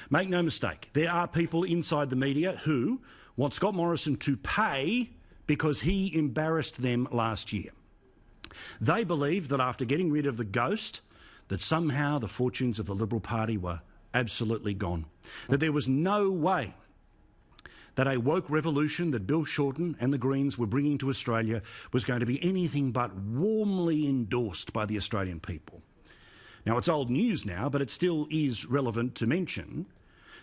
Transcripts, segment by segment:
Make no mistake, there are people inside the media who want Scott Morrison to pay because he embarrassed them last year. They believe that after getting rid of the ghost, that somehow the fortunes of the Liberal Party were absolutely gone. That there was no way that a woke revolution that Bill Shorten and the Greens were bringing to Australia was going to be anything but warmly endorsed by the Australian people. Now, it's old news now, but it still is relevant to mention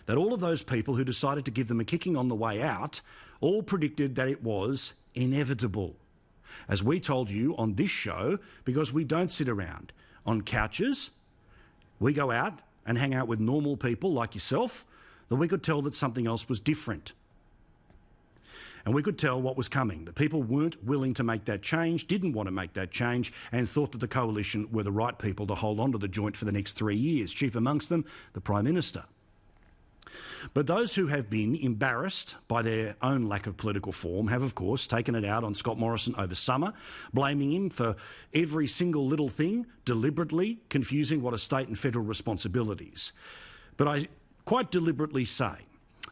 that all of those people who decided to give them a kicking on the way out all predicted that it was inevitable. As we told you on this show, because we don't sit around on couches, we go out and hang out with normal people like yourself, that we could tell that something else was different. And we could tell what was coming. The people weren't willing to make that change, didn't want to make that change, and thought that the coalition were the right people to hold on to the joint for the next 3 years, chief amongst them, the Prime Minister. But those who have been embarrassed by their own lack of political form have, of course, taken it out on Scott Morrison over summer, blaming him for every single little thing, deliberately confusing what are state and federal responsibilities. But I quite deliberately say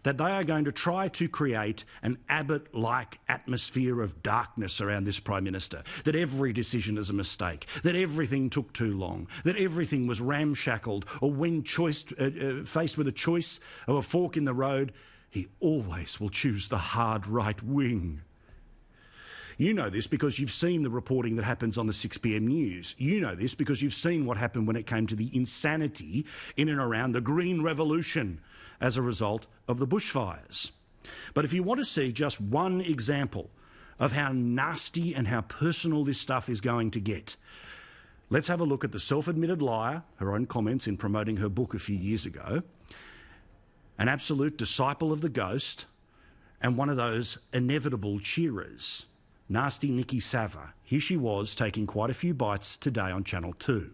that they are going to try to create an Abbott-like atmosphere of darkness around this Prime Minister, that every decision is a mistake, that everything took too long, that everything was ramshackled, or when faced with a choice of a fork in the road, he always will choose the hard right wing. You know this because you've seen the reporting that happens on the 6pm news. You know this because you've seen what happened when it came to the insanity in and around the Green Revolution as a result of the bushfires. But if you want to see just one example of how nasty and how personal this stuff is going to get, let's have a look at the self-admitted liar, her own comments in promoting her book a few years ago, an absolute disciple of the ghost, and one of those inevitable cheerers, nasty Niki Savva. Here she was taking quite a few bites today on Channel 2.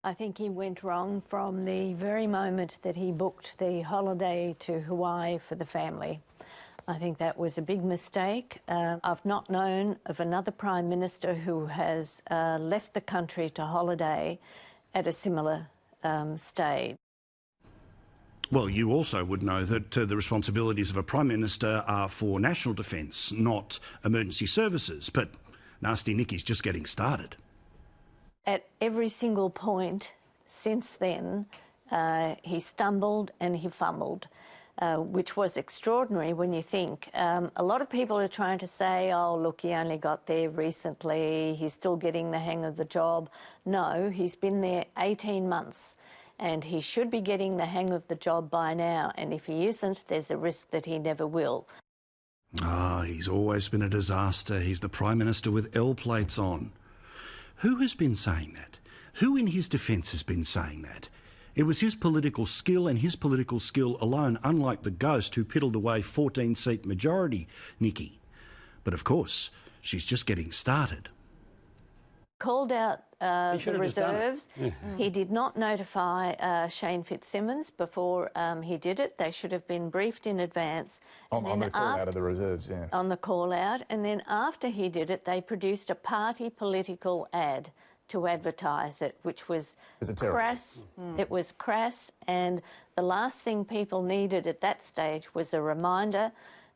I think he went wrong from the very moment that he booked the holiday to Hawaii for the family. I think that was a big mistake. I've not known of another Prime Minister who has left the country to holiday at a similar stage. Well, you also would know that the responsibilities of a Prime Minister are for national defence, not emergency services. But nasty Nicky's just getting started. At every single point since then, he stumbled and he fumbled, which was extraordinary when you think. A lot of people are trying to say, oh, look, he only got there recently, he's still getting the hang of the job. No, he's been there 18 months and he should be getting the hang of the job by now. And if he isn't, there's a risk that he never will. He's always been a disaster. He's the Prime Minister with L plates on. Who has been saying that? Who in his defence has been saying that? It was his political skill and his political skill alone, unlike the ghost who piddled away 14-seat majority, Nikki. But of course, she's just getting started. Called out the reserves. He did not notify Shane Fitzsimmons before he did it. They should have been briefed in advance. On the call out of the reserves, yeah. On the call out. And then after he did it, they produced a party political ad to advertise it, which was crass. It was crass, and the last thing people needed at that stage was a reminder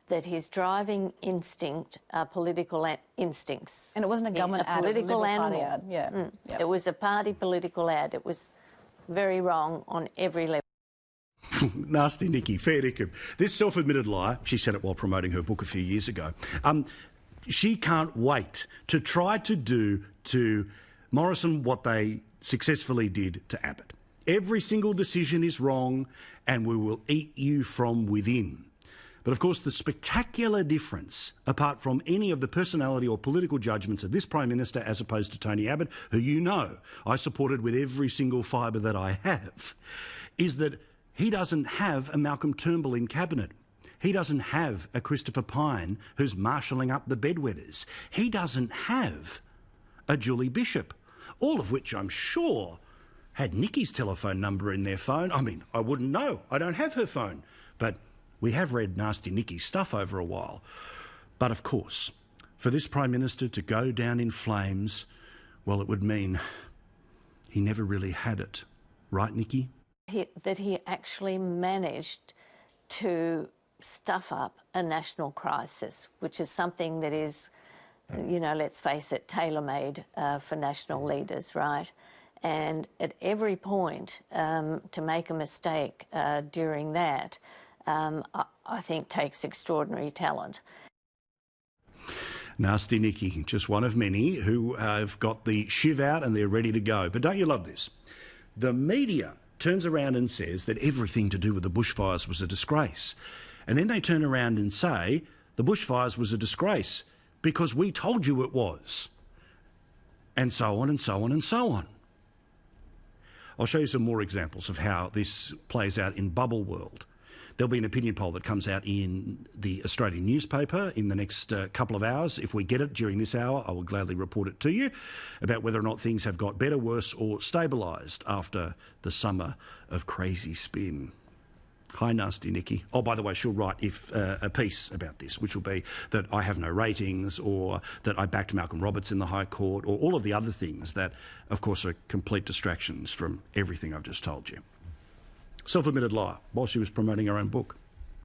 that his driving instinct are political instincts. And it wasn't a government ad, it was a Liberal Party ad. Yeah. Yep. It was a party political ad. It was very wrong on every level. Nasty Nikki, fair dinkum. This self-admitted liar, she said it while promoting her book a few years ago, she can't wait to try to do to Morrison what they successfully did to Abbott. Every single decision is wrong and we will eat you from within. But of course, the spectacular difference, apart from any of the personality or political judgments of this Prime Minister as opposed to Tony Abbott, who you know I supported with every single fibre that I have, is that he doesn't have a Malcolm Turnbull in Cabinet. He doesn't have a Christopher Pyne who's marshalling up the bedwetters. He doesn't have a Julie Bishop, all of which I'm sure had Nikki's telephone number in their phone. I mean, I wouldn't know. I don't have her phone. But we have read nasty Nikki's stuff over a while. But of course, for this Prime Minister to go down in flames, well, it would mean he never really had it. Right, Nikki? That he actually managed to stuff up a national crisis, which is something that is, you know, let's face it, tailor-made for national leaders, right? And at every point, to make a mistake during that, I think takes extraordinary talent. Nasty Nicky, just one of many who have got the shiv out and they're ready to go. But don't you love this? The media turns around and says that everything to do with the bushfires was a disgrace. And then they turn around and say the bushfires was a disgrace because we told you it was. And so on and so on and so on. I'll show you some more examples of how this plays out in bubble world. There'll be an opinion poll that comes out in the Australian newspaper in the next couple of hours. If we get it during this hour, I will gladly report it to you about whether or not things have got better, worse or stabilised after the summer of crazy spin. Hi, Nasty Nicky. Oh, by the way, she'll write a piece about this, which will be that I have no ratings or that I backed Malcolm Roberts in the High Court or all of the other things that, of course, are complete distractions from everything I've just told you. Self-admitted liar while she was promoting her own book.